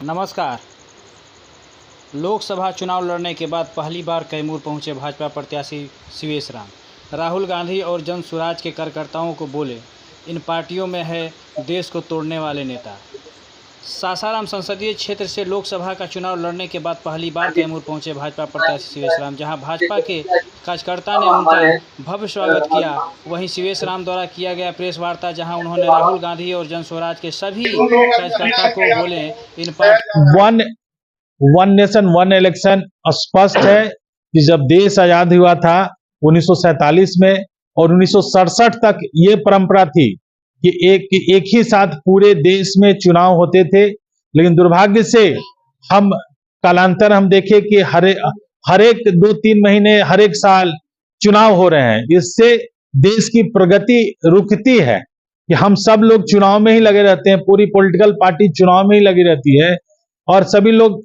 नमस्कार। लोकसभा चुनाव लड़ने के बाद पहली बार कैमूर पहुंचे भाजपा प्रत्याशी शिवेश राम। राहुल गांधी और जन स्वराज के कार्यकर्ताओं को बोले, इन पार्टियों में है देश को तोड़ने वाले नेता। सासाराम संसदीय क्षेत्र से लोकसभा का चुनाव लड़ने के बाद पहली बार कैमूर पहुंचे भाजपा प्रत्याशी शिवेश राम, जहां भाजपा के कार्यकर्ता ने उनका भव्य स्वागत किया। वहीं शिवेश राम द्वारा किया गया प्रेस वार्ता, जहां उन्होंने राहुल गांधी और जन स्वराज के सभी कार्यकर्ता को बोले, in one nation one election स्पष्ट है कि जब देश आजाद हुआ था 1947 में और 1967 तक ये परंपरा थी कि एक ही साथ पूरे देश में चुनाव होते थे। लेकिन दुर्भाग्य से हम कालांतर हम देखे कि हर एक 2-3 महीने हर एक साल चुनाव हो रहे हैं। इससे देश की प्रगति रुकती है कि हम सब लोग चुनाव में ही लगे रहते हैं, पूरी पॉलिटिकल पार्टी चुनाव में ही लगी रहती है और सभी लोग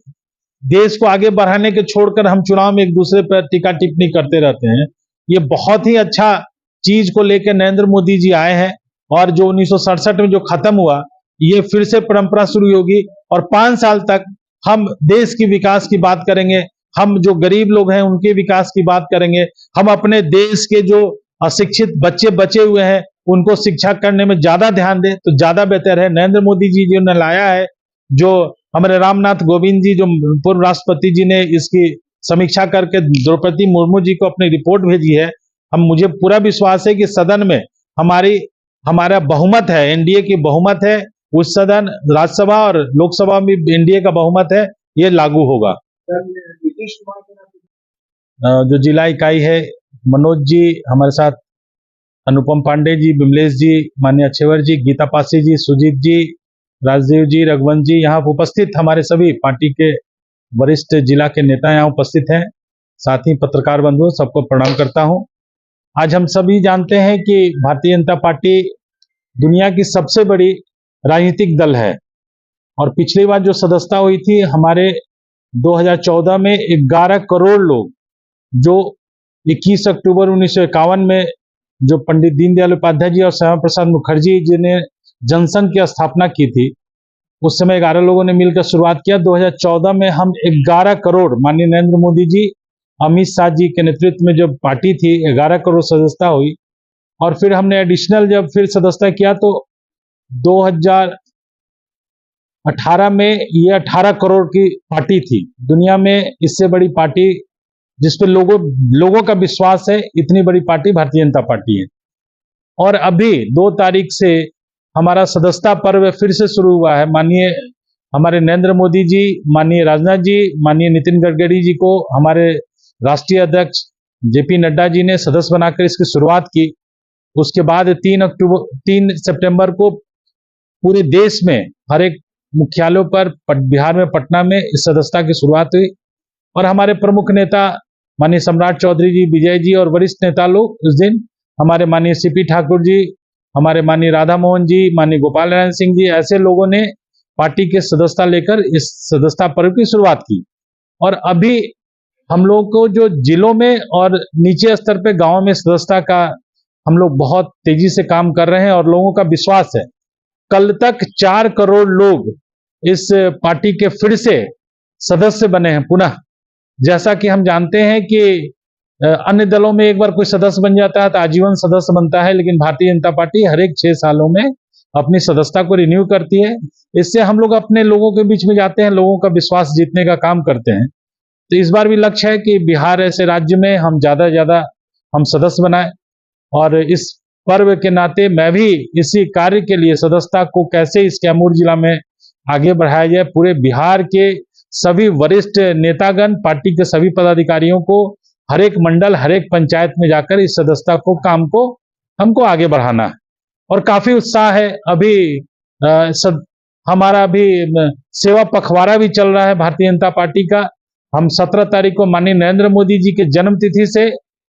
देश को आगे बढ़ाने के छोड़कर हम चुनाव में एक दूसरे पर टीका टिप्पणी करते रहते हैं। ये बहुत ही अच्छा चीज को लेकर नरेंद्र मोदी जी आए हैं और जो 1967 में जो खत्म हुआ, ये फिर से परंपरा शुरू होगी और 5 साल तक हम देश की विकास की बात करेंगे, हम जो गरीब लोग हैं उनके विकास की बात करेंगे, हम अपने देश के जो अशिक्षित बच्चे बचे हुए हैं उनको शिक्षा करने में ज्यादा ध्यान दें तो ज्यादा बेहतर है। नरेंद्र मोदी जी जो ने लाया है, जो हमारे रामनाथ कोविंद जी जो पूर्व राष्ट्रपति जी ने इसकी समीक्षा करके द्रौपदी मुर्मू जी को अपनी रिपोर्ट भेजी है। मुझे पूरा विश्वास है कि सदन में हमारा बहुमत है, एनडीए की बहुमत है, उस सदन राज्यसभा और लोकसभा में एनडीए का बहुमत है, ये लागू होगा। जो जिला इकाई है, मनोज जी हमारे साथ, अनुपम पांडे जी, विमलेश जी, माननीय अच्छेवर जी, गीता पासी जी, सुजीत जी, राजदेव जी, रघुवंश जी, यहाँ उपस्थित हमारे सभी पार्टी के वरिष्ठ जिला के नेता यहाँ उपस्थित हैं। साथ ही पत्रकार बंधु सबको प्रणाम करता हूं। आज हम सभी जानते हैं कि भारतीय जनता पार्टी दुनिया की सबसे बड़ी राजनीतिक दल है और पिछली बार जो सदस्यता हुई थी हमारे 2014 में 11 करोड़ लोग, जो 21 अक्टूबर 1951 में जो पंडित दीनदयाल उपाध्याय जी और श्यामा प्रसाद मुखर्जी जी ने जनसंघ की स्थापना की थी, उस समय 11 लोगों ने मिलकर शुरुआत किया। 2014 में हम 11 करोड़, माननीय नरेंद्र मोदी जी, अमित शाह जी के नेतृत्व में जब पार्टी थी 11 करोड़ सदस्यता हुई और फिर हमने एडिशनल जब फिर सदस्यता किया तो 2018 में ये 18 करोड़ की पार्टी थी। दुनिया में इससे बड़ी पार्टी जिसपे लोगों का विश्वास है, इतनी बड़ी पार्टी भारतीय जनता पार्टी है। और अभी 2 तारीख से हमारा सदस्यता पर्व फिर से शुरू हुआ है। माननीय हमारे नरेंद्र मोदी जी, माननीय राजनाथ जी, माननीय नितिन गडकरी जी को हमारे राष्ट्रीय अध्यक्ष जेपी नड्डा जी ने सदस्य बनाकर इसकी शुरुआत की। उसके बाद 3 सितंबर को पूरे देश में हर एक मुख्यालयों पर, बिहार में पटना में इस सदस्यता की शुरुआत हुई और हमारे प्रमुख नेता माननीय सम्राट चौधरी जी, विजय जी और वरिष्ठ नेता लोग उस दिन, हमारे माननीय सीपी ठाकुर जी, हमारे माननीय राधा मोहन जी, माननीय गोपाल नारायण सिंह जी, ऐसे लोगों ने पार्टी के सदस्यता लेकर इस सदस्यता पर्व की शुरुआत की। और अभी हम लोग को जो जिलों में और नीचे स्तर पे गांवों में सदस्यता का हम लोग बहुत तेजी से काम कर रहे हैं और लोगों का विश्वास है। कल तक 4 करोड़ लोग इस पार्टी के फिर से सदस्य बने हैं पुनः। जैसा कि हम जानते हैं कि अन्य दलों में एक बार कोई सदस्य बन जाता है तो आजीवन सदस्य बनता है, लेकिन भारतीय जनता पार्टी हर एक 6 सालों में अपनी सदस्यता को रिन्यू करती है। इससे हम लोग अपने लोगों के बीच में जाते हैं, लोगों का विश्वास जीतने का काम करते हैं। तो इस बार भी लक्ष्य है कि बिहार ऐसे राज्य में हम ज्यादा से ज्यादा हम सदस्य बनाए और इस पर्व के नाते मैं भी इसी कार्य के लिए सदस्यता को कैसे इस कैमूर जिला में आगे बढ़ाया जाए, पूरे बिहार के सभी वरिष्ठ नेतागण, पार्टी के सभी पदाधिकारियों को हर एक मंडल, हर एक पंचायत में जाकर इस सदस्यता को काम को हमको आगे बढ़ाना है और काफी उत्साह है। अभी हमारा अभी सेवा पखवाड़ा भी चल रहा है भारतीय जनता पार्टी का। हम 17 तारीख को माननीय नरेंद्र मोदी जी के जन्म तिथि से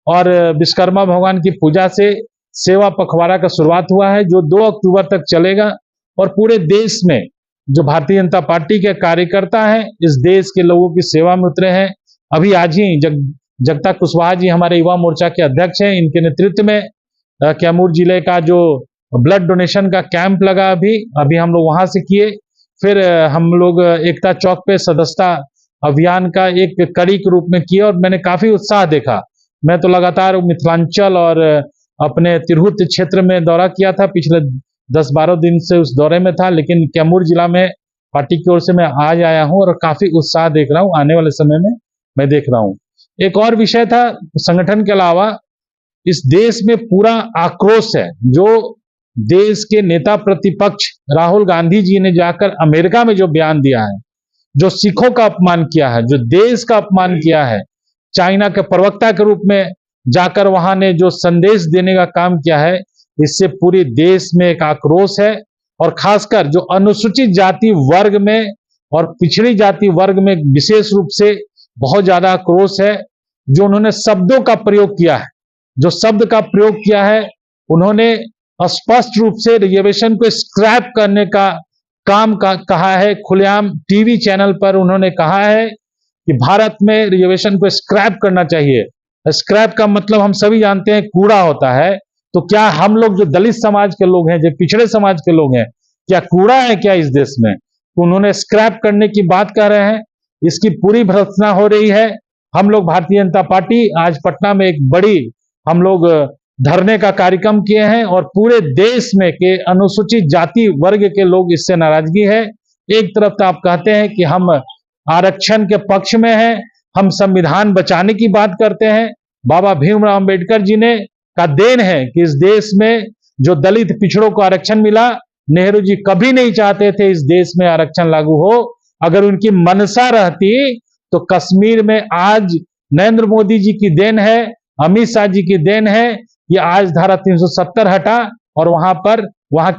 और विश्वकर्मा भगवान की पूजा से सेवा पखवाड़ा का शुरुआत हुआ है, जो 2 अक्टूबर तक चलेगा और पूरे देश में जो भारतीय जनता पार्टी के कार्यकर्ता हैं, इस देश के लोगों की सेवा में उतरे हैं। अभी आज ही जगता कुशवाहा जी हमारे युवा मोर्चा के अध्यक्ष हैं, इनके नेतृत्व में कैमूर जिले का जो ब्लड डोनेशन का कैंप लगा, अभी हम लोग वहां से किए। फिर हम लोग एकता चौक पे सदस्यता अभियान का एक कड़ी के रूप में किया और मैंने काफी उत्साह देखा। मैं तो लगातार मिथिलांचल और अपने तिरहुत क्षेत्र में दौरा किया था, पिछले 10-12 दिन से उस दौरे में था, लेकिन कैमूर जिला में पार्टी की ओर से मैं आज आया हूं और काफी उत्साह देख रहा हूं। आने वाले समय में मैं देख रहा हूं। एक और विषय था, संगठन के अलावा इस देश में पूरा आक्रोश है। जो देश के नेता प्रतिपक्ष राहुल गांधी जी ने जाकर अमेरिका में जो बयान दिया है, जो सिखों का अपमान किया है, जो देश का अपमान किया है, चाइना के प्रवक्ता के रूप में जाकर वहां ने जो संदेश देने का काम किया है, इससे पूरे देश में एक आक्रोश है। और खासकर जो अनुसूचित जाति वर्ग में और पिछड़ी जाति वर्ग में विशेष रूप से बहुत ज्यादा आक्रोश है। जो उन्होंने शब्दों का प्रयोग किया है, जो शब्द का प्रयोग किया है, उन्होंने स्पष्ट रूप से रिजर्वेशन को स्क्रैप करने का काम कहा है। खुलेआम टीवी चैनल पर उन्होंने कहा है कि भारत में रिजर्वेशन को स्क्रैप करना चाहिए। स्क्रैप का मतलब हम सभी जानते हैं, कूड़ा होता है। तो क्या हम लोग जो दलित समाज के लोग हैं, जो पिछड़े समाज के लोग हैं, क्या कूड़ा है क्या इस देश में? तो उन्होंने स्क्रैप करने की बात कर रहे हैं। इसकी पूरी भर्त्सना हो रही है। हम लोग भारतीय जनता पार्टी आज पटना में एक बड़ी हम लोग धरने का कार्यक्रम किए हैं और पूरे देश में के अनुसूचित जाति वर्ग के लोग इससे नाराजगी है। एक तरफ तो आप कहते हैं कि हम आरक्षण के पक्ष में हैं, हम संविधान बचाने की बात करते हैं। बाबा भीमराव अंबेडकर जी ने का देन है कि इस देश में जो दलित पिछड़ों को आरक्षण मिला। नेहरू जी कभी नहीं चाहते थे इस देश में आरक्षण लागू हो। अगर उनकी मनसा रहती तो कश्मीर में आज नरेंद्र मोदी जी की देन है, अमित शाह जी की देन है कि आज धारा 370 हटा और वहां के